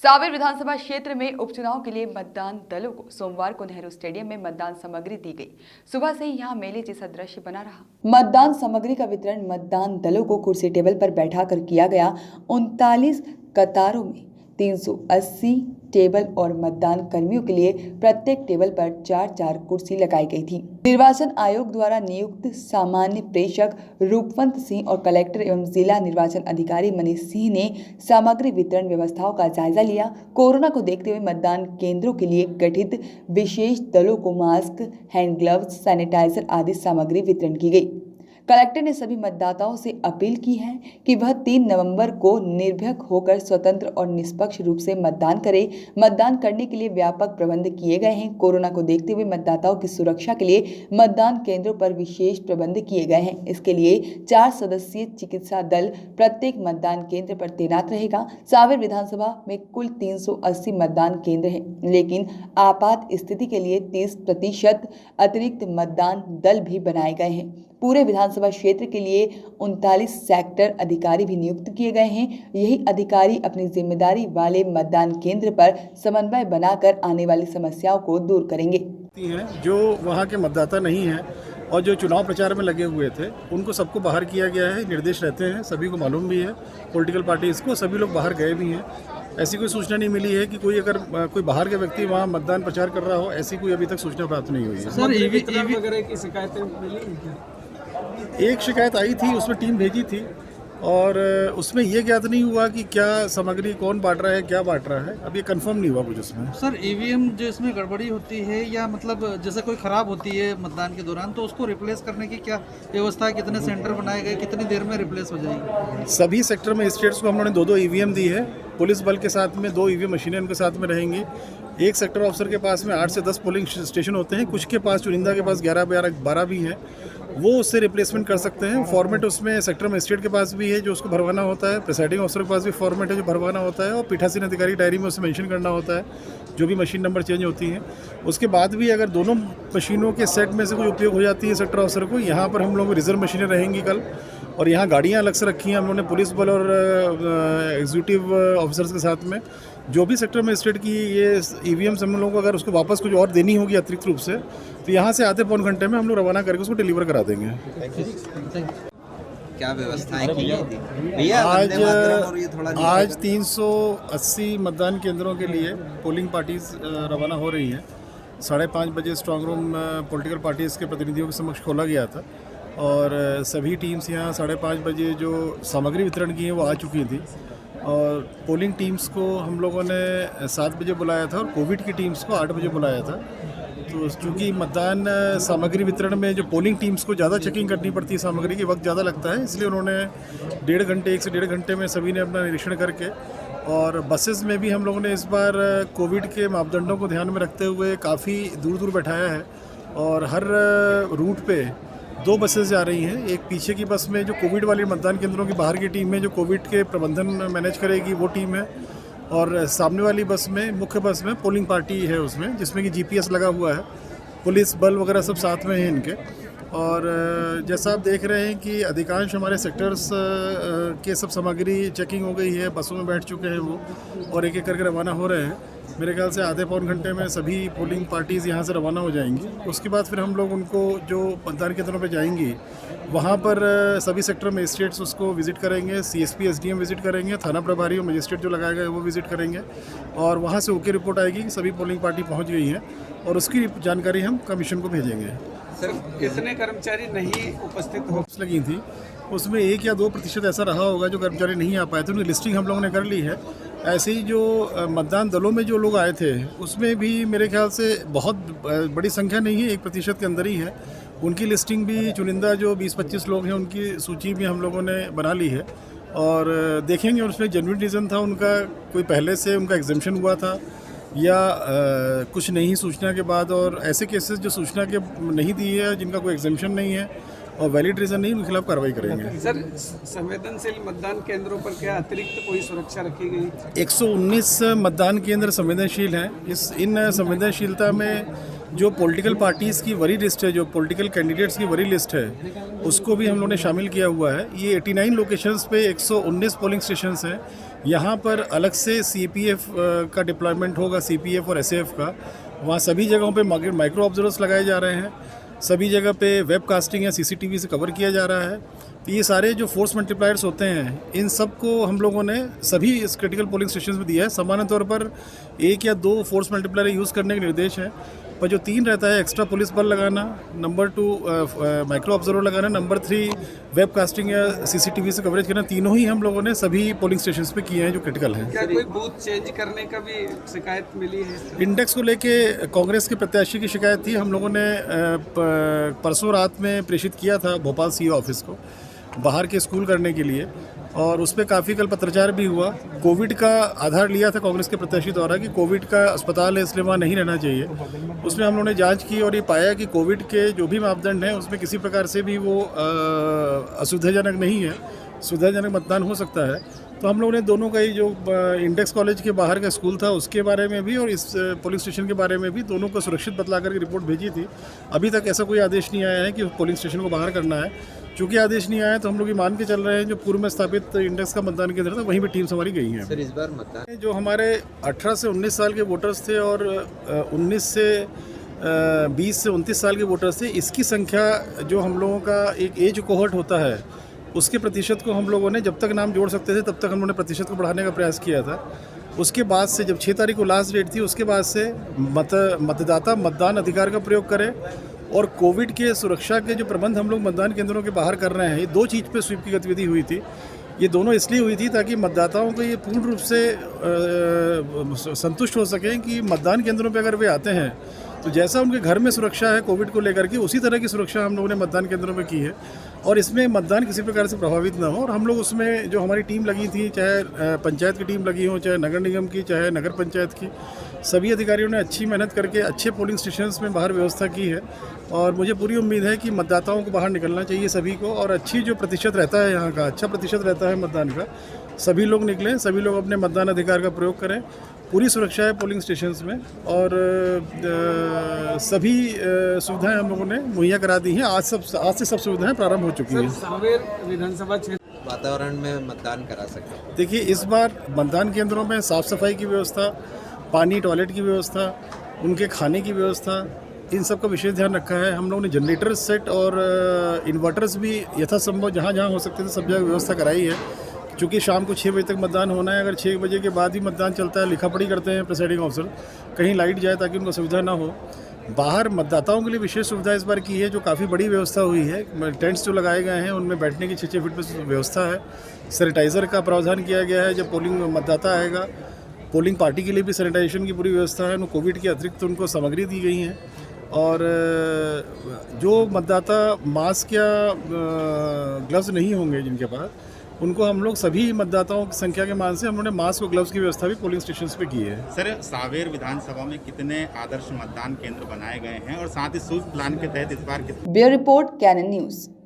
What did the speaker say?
सांवेर विधानसभा क्षेत्र में उपचुनाव के लिए मतदान दलों को सोमवार को नेहरू स्टेडियम में मतदान सामग्री दी गई। सुबह से ही यहां मेले जैसा दृश्य बना रहा। मतदान सामग्री का वितरण मतदान दलों को कुर्सी टेबल पर बैठाकर किया गया। 39 कतारों में 380 टेबल और मतदान कर्मियों के लिए प्रत्येक टेबल पर 4-4 कुर्सी लगाई गई थी। निर्वाचन आयोग द्वारा नियुक्त सामान्य प्रेषक रूपवंत सिंह और कलेक्टर एवं जिला निर्वाचन अधिकारी मनीष सिंह ने सामग्री वितरण व्यवस्थाओं का जायजा लिया। कोरोना को देखते हुए मतदान केंद्रों के लिए गठित विशेष दलों को मास्क, हैंड ग्लव्स, सैनिटाइजर आदि सामग्री वितरण की गई। कलेक्टर ने सभी मतदाताओं से अपील की है कि वह 3 नवंबर को निर्भीक होकर स्वतंत्र और निष्पक्ष रूप से मतदान करें। मतदान करने के लिए व्यापक प्रबंध किए गए हैं। कोरोना को देखते हुए मतदाताओं की सुरक्षा के लिए मतदान केंद्रों पर विशेष प्रबंध किए गए हैं। इसके लिए 4 सदस्यीय चिकित्सा दल प्रत्येक मतदान केंद्र पर तैनात रहेगा। सांवेर विधानसभा में कुल 380 मतदान केंद्र हैं, लेकिन आपात स्थिति के लिए 30% अतिरिक्त मतदान दल भी बनाए गए हैं। पूरे विधानसभा क्षेत्र के लिए 39 सेक्टर अधिकारी भी नियुक्त किए गए हैं। यही अधिकारी अपनी जिम्मेदारी वाले मतदान केंद्र पर समन्वय बनाकर आने वाली समस्याओं को दूर करेंगे। जो वहाँ के मतदाता नहीं हैं और जो चुनाव प्रचार में लगे हुए थे, उनको सबको बाहर किया गया है। निर्देश रहते हैं, सभी को मालूम भी है, पॉलिटिकल पार्टीज को, सभी लोग बाहर गए भी हैं। ऐसी कोई सूचना नहीं मिली है कि कोई बाहर के व्यक्ति वहाँ मतदान प्रचार कर रहा हो। ऐसी कोई अभी तक सूचना प्राप्त नहीं हुई है। सर ईवी वगैरह की शिकायतें मिली हैं क्या? एक शिकायत आई थी, उसमें टीम भेजी थी और उसमें ये ज्ञात नहीं हुआ कि क्या सामग्री कौन बांट रहा है, क्या बांट रहा है। अब ये कंफर्म नहीं हुआ कुछ उसमें। सर ईवीएम जो इसमें गड़बड़ी होती है या मतलब जैसे कोई ख़राब होती है मतदान के दौरान, तो उसको रिप्लेस करने की क्या व्यवस्था है? कितने सेंटर बनाए गए, कितनी देर में रिप्लेस हो जाएगी? सभी सेक्टर में स्टेट्स को हम लोगों ने 2-2 ईवीएम दी है। पुलिस बल के साथ में 2 ईवीएम मशीनें उनके साथ में रहेंगी। एक सेक्टर ऑफिसर के पास में 8 से 10 पोलिंग स्टेशन होते हैं। कुछ के पास, चुनिंदा के पास 11-12 भी हैं, वो उससे रिप्लेसमेंट कर सकते हैं। फॉर्मेट उसमें सेक्टर मजिस्ट्रेट के पास भी है जो उसको भरवाना होता है। प्रिसाइडिंग ऑफिसर के पास भी फॉर्मेट है जो भरवाना होता है, और पीठासीन अधिकारी डायरी में उसे मेंशन करना होता है जो भी मशीन नंबर चेंज होती हैं। उसके बाद भी अगर दोनों मशीनों के सेट में से कोई उपयोग हो जाती है सेक्टर ऑफिसर को, यहाँ पर हम लोग रिजर्व मशीनें रहेंगी कल, और यहाँ गाड़ियाँ अलग से रखी हैं हम लोगों ने पुलिस बल और एग्जीक्यूटिव ऑफिसर्स के साथ में। जो भी सेक्टर मजिस्ट्रेट की ये ईवीएम्स हम लोगों को अगर उसको वापस कुछ और देनी होगी अतिरिक्त रूप से, तो यहाँ से आधे पौन घंटे में हम लोग रवाना करके उसको डिलीवर करा देंगे। क्या व्यवस्थाएं की गई थी? आज 380 मतदान केंद्रों के लिए पोलिंग पार्टीज रवाना हो रही हैं। 5:30 बजे स्ट्रांग रूम पॉलिटिकल पार्टीज़ के प्रतिनिधियों के समक्ष खोला गया था, और सभी टीम्स यहाँ 5:30 बजे जो सामग्री वितरण की है वो आ चुकी थी। और पोलिंग टीम्स को हम लोगों ने 7 बजे बुलाया था और कोविड की टीम्स को 8 बजे बुलाया था। तो चूँकि मतदान सामग्री वितरण में जो पोलिंग टीम्स को ज़्यादा चेकिंग करनी पड़ती है, सामग्री के वक्त ज़्यादा लगता है, इसलिए उन्होंने 1 से 1.5 घंटे में सभी ने अपना निरीक्षण करके, और बसेस में भी हम लोगों ने इस बार कोविड के मापदंडों को ध्यान में रखते हुए काफ़ी दूर दूर बैठाया है। और हर रूट पे 2 बसेस जा रही हैं। एक पीछे की बस में जो कोविड वाले मतदान केंद्रों की बाहर की टीम है, जो कोविड के प्रबंधन मैनेज करेगी, वो टीम है, और सामने वाली बस में, मुख्य बस में पोलिंग पार्टी है उसमें, जिसमें कि जीपीएस लगा हुआ है, पुलिस बल वगैरह सब साथ में हैं इनके। और जैसा आप देख रहे हैं कि अधिकांश हमारे सेक्टर्स के सब सामग्री चेकिंग हो गई है, बसों में बैठ चुके हैं वो, और एक एक करके रवाना हो रहे हैं। मेरे ख्याल से आधे पौन घंटे में सभी पोलिंग पार्टीज़ यहाँ से रवाना हो जाएंगी। उसके बाद फिर हम लोग उनको जो मतदान केंद्रों पे जाएंगी, वहाँ पर सभी सेक्टर मजिस्ट्रेट्स उसको विज़िट करेंगे, सीएसपी एसडीएम विज़िट करेंगे, थाना प्रभारी और मजिस्ट्रेट जो लगाए गए वो विज़िट करेंगे, और वहाँ से ओके रिपोर्ट आएगी कि सभी पोलिंग पार्टी पहुँच गई हैं, और उसकी जानकारी हम कमीशन को भेजेंगे। सर कितने कर्मचारी नहीं उपस्थित हो लगी थी, उसमें 1 या 2% ऐसा रहा होगा जो कर्मचारी नहीं आ पाए थे। उनकी लिस्टिंग हम लोगों ने कर ली है। ऐसे ही जो मतदान दलों में जो लोग आए थे, उसमें भी मेरे ख्याल से बहुत बड़ी संख्या नहीं है, 1% के अंदर ही है। उनकी लिस्टिंग भी, चुनिंदा जो 20-25 लोग हैं, उनकी सूची भी हम लोगों ने बना ली है, और देखेंगे उसमें जेन्युइन रीज़न था उनका, कोई पहले से उनका एग्जेम्पशन हुआ था या कुछ नहीं सूचना के बाद, और ऐसे केसेस जो सूचना के नहीं दी है, जिनका कोई एग्जेम्पशन नहीं है और वैलिड रीज़न नहीं, उनके खिलाफ कार्रवाई करेंगे। सर संवेदनशील मतदान केंद्रों पर क्या अतिरिक्त कोई सुरक्षा रखी गई? 119 मतदान केंद्र संवेदनशील हैं। इन संवेदनशीलता में जो पॉलिटिकल पार्टीज़ की वरी लिस्ट है, जो पॉलिटिकल कैंडिडेट्स की वरी लिस्ट है, उसको भी हम लोगों ने शामिल किया हुआ है। ये 89 लोकेशंस पे 119 पोलिंग स्टेशंस हैं। यहाँ पर अलग से सीपीएफ का डिप्लॉयमेंट होगा, सीपीएफ और एसएएफ का। वहाँ सभी जगहों पे माइक्रो ऑब्जर्वर्स लगाए जा रहे हैं। सभी जगह पे वेब कास्टिंग या सीसीटीवी से कवर किया जा रहा है। तो ये सारे जो फोर्स मल्टीप्लायर्स होते हैं, इन सब को हम लोगों ने सभी इस क्रिटिकल पोलिंग स्टेशन में दिया है। सामान्य तौर पर 1 या 2 फोर्स मल्टीप्लायर यूज़ करने के निर्देश हैं, पर जो 3 रहता है, एक्स्ट्रा पुलिस बल लगाना, नंबर 2 माइक्रो ऑब्जर्वर लगाना, नंबर 3 वेब कास्टिंग या सीसीटीवी से कवरेज करना, तीनों ही हम लोगों ने सभी पोलिंग स्टेशन पे किए हैं जो क्रिटिकल हैं। क्या कोई बूथ चेंज करने का भी शिकायत मिली है? इंडेक्स को लेके कांग्रेस के प्रत्याशी की शिकायत थी। हम लोगों ने परसों रात में प्रेषित किया था भोपाल सीईओ ऑफिस को बाहर के स्कूल करने के लिए, और उस पर काफ़ी कल पत्रचार भी हुआ। कोविड का आधार लिया था कांग्रेस के प्रत्याशी द्वारा कि कोविड का अस्पताल है, इसलिए वहाँ नहीं रहना चाहिए। उसमें हम लोगों ने जांच की और ये पाया कि कोविड के जो भी मापदंड हैं उसमें किसी प्रकार से भी वो असुविधाजनक नहीं है, सुविधाजनक मतदान हो सकता है। तो हम लोगों ने दोनों का ही जो इंडेक्स कॉलेज के बाहर का स्कूल था उसके बारे में भी और इस पोलिंग स्टेशन के बारे में भी दोनों को सुरक्षित बतला करके रिपोर्ट भेजी थी। अभी तक ऐसा कोई आदेश नहीं आया है कि पोलिंग स्टेशन को बाहर करना है। चूँकि आदेश नहीं आया तो हम लोग ये मान के चल रहे हैं जो पूर्व में स्थापित इंडेक्स का मतदान केंद्र था वहीं पर टीम्स हमारी गई हैं। सर, इस बार मतदान जो हमारे 18 से 19 साल के वोटर्स थे और 19 से 20 से 29 साल के वोटर्स थे, इसकी संख्या जो हम लोगों का एक एज कोहर्ट होता है उसके प्रतिशत को हम लोगों ने जब तक नाम जोड़ सकते थे तब तक हम लोगों ने प्रतिशत को बढ़ाने का प्रयास किया था। उसके बाद से जब 6 तारीख को लास्ट डेट थी, उसके बाद से मतदाता मतदान अधिकार का प्रयोग करें और कोविड के सुरक्षा के जो प्रबंध हम लोग मतदान केंद्रों के बाहर कर रहे हैं, ये 2 चीज़ पे स्वीप की गतिविधि हुई थी। ये दोनों इसलिए हुई थी ताकि मतदाताओं को ये पूर्ण रूप से संतुष्ट हो सकें कि मतदान केंद्रों पे अगर वे आते हैं तो जैसा उनके घर में सुरक्षा है कोविड को लेकर के, उसी तरह की सुरक्षा हम लोगों ने मतदान केंद्रों में की है और इसमें मतदान किसी प्रकार से प्रभावित ना हो। और हम लोग उसमें जो हमारी टीम लगी थी, चाहे पंचायत की टीम लगी हो, चाहे नगर निगम की, चाहे नगर पंचायत की, सभी अधिकारियों ने अच्छी मेहनत करके अच्छे पोलिंग स्टेशंस में बाहर व्यवस्था की है और मुझे पूरी उम्मीद है कि मतदाताओं को बाहर निकलना चाहिए सभी को, और अच्छी जो प्रतिशत रहता है यहाँ का, अच्छा प्रतिशत रहता है मतदान का, सभी लोग निकलें, सभी लोग अपने मतदान अधिकार का प्रयोग करें। पूरी सुरक्षा है पोलिंग स्टेशंस में और सभी सुविधाएं हम लोगों ने मुहैया करा दी हैं। आज से सब सुविधाएं प्रारंभ हो चुकी हैं। सांवेर विधानसभा क्षेत्र वातावरण में मतदान करा सकते हैं। देखिए, इस बार मतदान केंद्रों में साफ़ सफाई की व्यवस्था, पानी टॉयलेट की व्यवस्था, उनके खाने की व्यवस्था, इन सब का विशेष ध्यान रखा है। हम लोगों ने जनरेटर सेट और इन्वर्टर्स भी यथासंभव जहाँ जहाँ हो सकते थे सब जगह व्यवस्था कराई है। चूँकि शाम को 6 बजे तक मतदान होना है, अगर 6 बजे के बाद भी मतदान चलता है, लिखा पढ़ी करते हैं प्रिसाइडिंग ऑफिसर, कहीं लाइट जाए ताकि उनको सुविधा ना हो। बाहर मतदाताओं के लिए विशेष सुविधा इस बार की है, जो काफ़ी बड़ी व्यवस्था हुई है। टेंट्स जो लगाए गए हैं उनमें बैठने की 6-6 फीट पर व्यवस्था है। सैनिटाइज़र का प्रावधान किया गया है। जब पोलिंग मतदाता आएगा, पोलिंग पार्टी के लिए भी सैनिटाइजेशन की पूरी व्यवस्था है। कोविड के अतिरिक्त उनको सामग्री दी गई हैं और जो मतदाता मास्क या ग्लव्स नहीं होंगे जिनके पास, उनको हम लोग सभी मतदाताओं की संख्या के मान से हम लोगों ने मास्क और ग्लव्स की व्यवस्था भी पोलिंग स्टेशंस पे की है। सर, सांवेर विधानसभा में कितने आदर्श मतदान केंद्र बनाए गए हैं और साथ ही स्वीप प्लान के तहत इस बार ब्यूरो रिपोर्ट, कैनन न्यूज़।